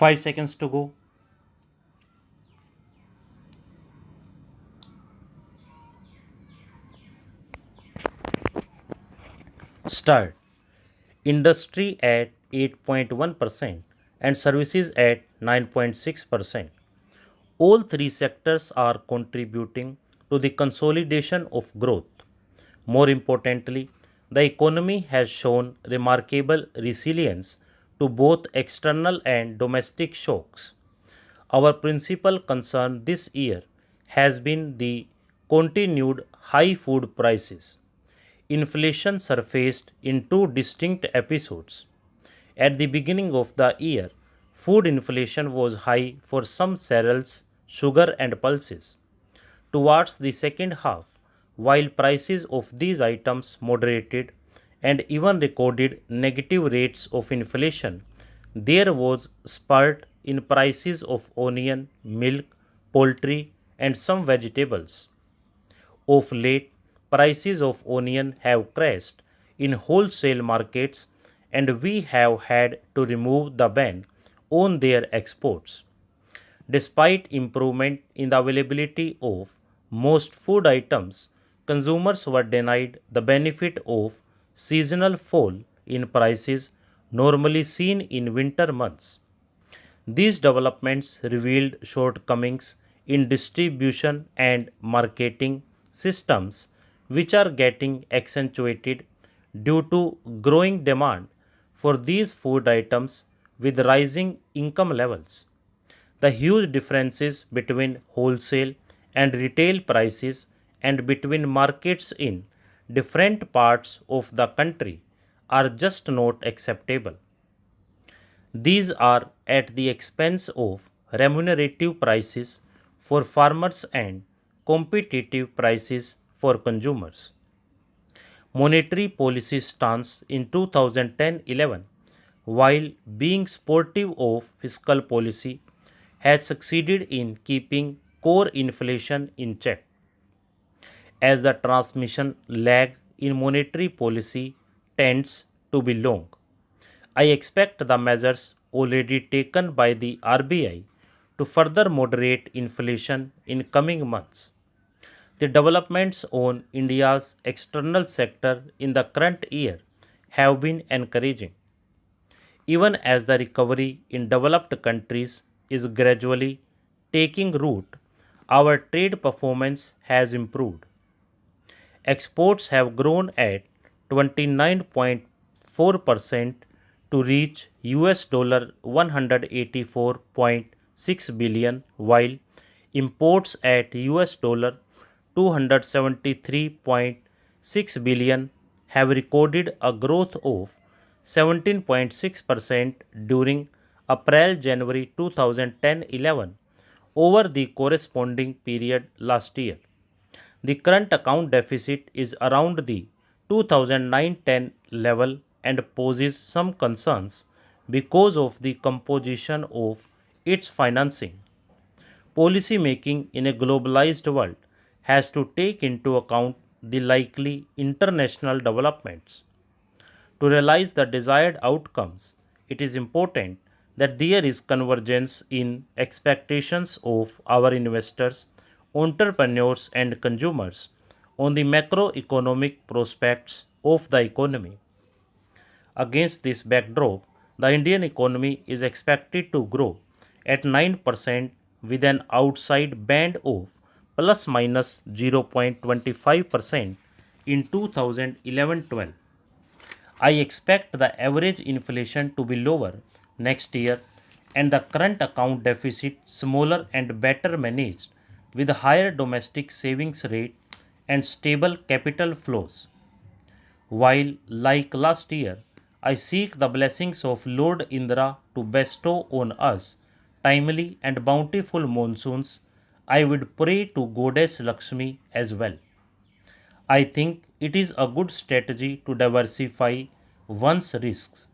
5 seconds to go. Start. Industry at 8.1% and services at 9.6%. All three sectors are contributing to the consolidation of growth. More importantly, the economy has shown remarkable resilience to both external and domestic shocks. Our principal concern this year has been the continued high food prices. Inflation surfaced in two distinct episodes. At the beginning of the year, food inflation was high for some cereals, sugar, and pulses. Towards the second half, while prices of these items moderated and even recorded negative rates of inflation, there was spurt in prices of onion, milk, poultry, and some vegetables. Of late, prices of onion have crashed in wholesale markets and we have had to remove the ban on their exports. Despite improvement in the availability of most food items, consumers were denied the benefit of seasonal fall in prices normally seen in winter months. These developments revealed shortcomings in distribution and marketing systems, which are getting accentuated due to growing demand for these food items with rising income levels. The huge differences between wholesale and retail prices and between markets in different parts of the country are just not acceptable. These are at the expense of remunerative prices for farmers and competitive prices for consumers. Monetary policy stance in 2010-11, while being supportive of fiscal policy, has succeeded in keeping core inflation in check. As the transmission lag in monetary policy tends to be long, I expect the measures already taken by the RBI to further moderate inflation in coming months. The developments on India's external sector in the current year have been encouraging. Even as the recovery in developed countries is gradually taking root, our trade performance has improved. Exports have grown at 29.4% to reach US dollar 184.6 billion, while imports at US dollar 273.6 billion have recorded a growth of 17.6% during April January 2010-11 over the corresponding period last year. The current account deficit is around the 2009-10 level and poses some concerns because of the composition of its financing. Policy making in a globalized world has to take into account the likely international developments. To realize the desired outcomes, it is important that there is convergence in expectations of our investors, entrepreneurs, and consumers on the macroeconomic prospects of the economy. Against this backdrop, the Indian economy is expected to grow at 9% with an outside band of plus minus 0.25% in 2011-12. I expect the average inflation to be lower next year and the current account deficit smaller and better managed with a higher domestic savings rate and stable capital flows. While, like last year, I seek the blessings of Lord Indra to bestow on us timely and bountiful monsoons, I would pray to Goddess Lakshmi as well. I think it is a good strategy to diversify one's risks.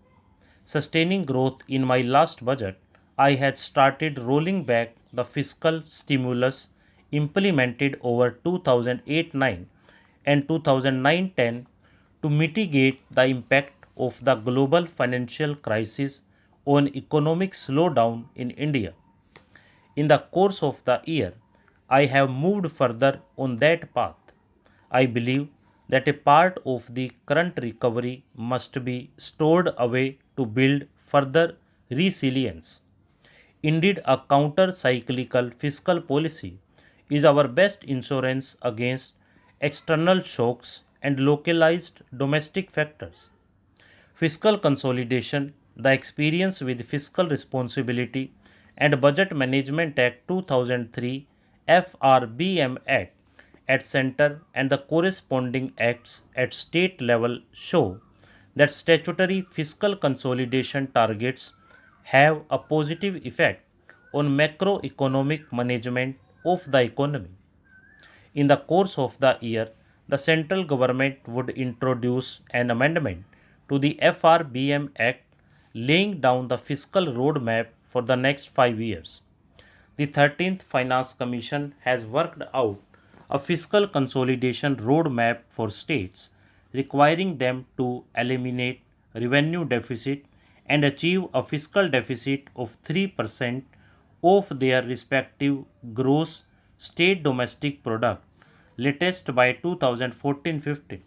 Sustaining growth in my last budget, I had started rolling back the fiscal stimulus implemented over 2008-9 and 2009-10 to mitigate the impact of the global financial crisis on economic slowdown in India. In the course of the year, I have moved further on that path. I believe that a part of the current recovery must be stored away to build further resilience. Indeed, a counter cyclical fiscal policy is our best insurance against external shocks and localized domestic factors. Fiscal consolidation, the experience with Fiscal Responsibility and Budget Management Act 2003 FRBM Act at center and the corresponding acts at state level show that statutory fiscal consolidation targets have a positive effect on macroeconomic management of the economy. In the course of the year, the central government would introduce an amendment to the FRBM Act laying down the fiscal roadmap for the next 5 years. The 13th Finance Commission has worked out a fiscal consolidation roadmap for states, requiring them to eliminate revenue deficit and achieve a fiscal deficit of 3% of their respective gross state domestic product, latest by 2014-15.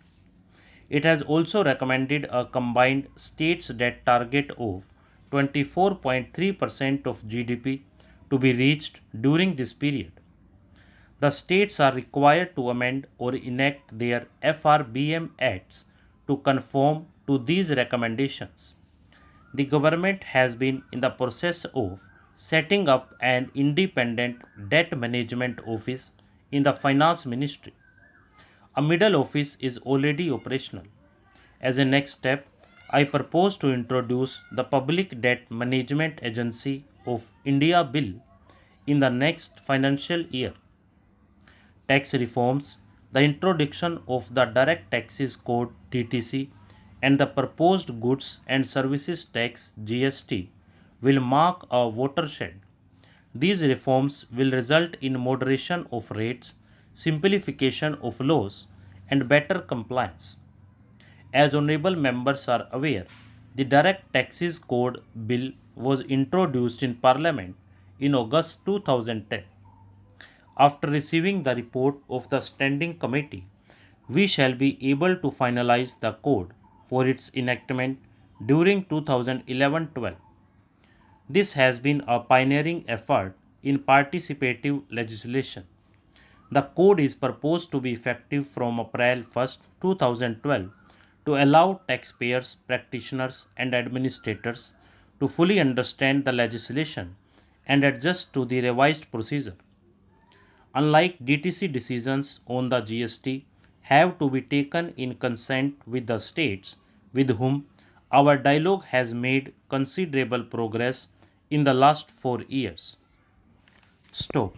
It has also recommended a combined states debt target of 24.3% of GDP to be reached during this period. The states are required to amend or enact their FRBM acts to conform to these recommendations. The government has been in the process of setting up an independent debt management office in the finance ministry. A middle office is already operational. As a next step, I propose to introduce the Public Debt Management Agency of India Bill in the next financial year. Tax reforms, the introduction of the Direct Taxes Code (DTC) and the proposed Goods and Services Tax (GST) will mark a watershed. These reforms will result in moderation of rates, simplification of laws, and better compliance. As honorable members are aware, the Direct Taxes Code Bill was introduced in Parliament in August 2010. After receiving the report of the Standing Committee, we shall be able to finalize the code for its enactment during 2011-12. This has been a pioneering effort in participative legislation. The code is proposed to be effective from April 1st, 2012 to allow taxpayers, practitioners, and administrators to fully understand the legislation and adjust to the revised procedure. Unlike DTC, decisions on the GST have to be taken in consent with the states with whom our dialogue has made considerable progress in the last 4 years. Stop.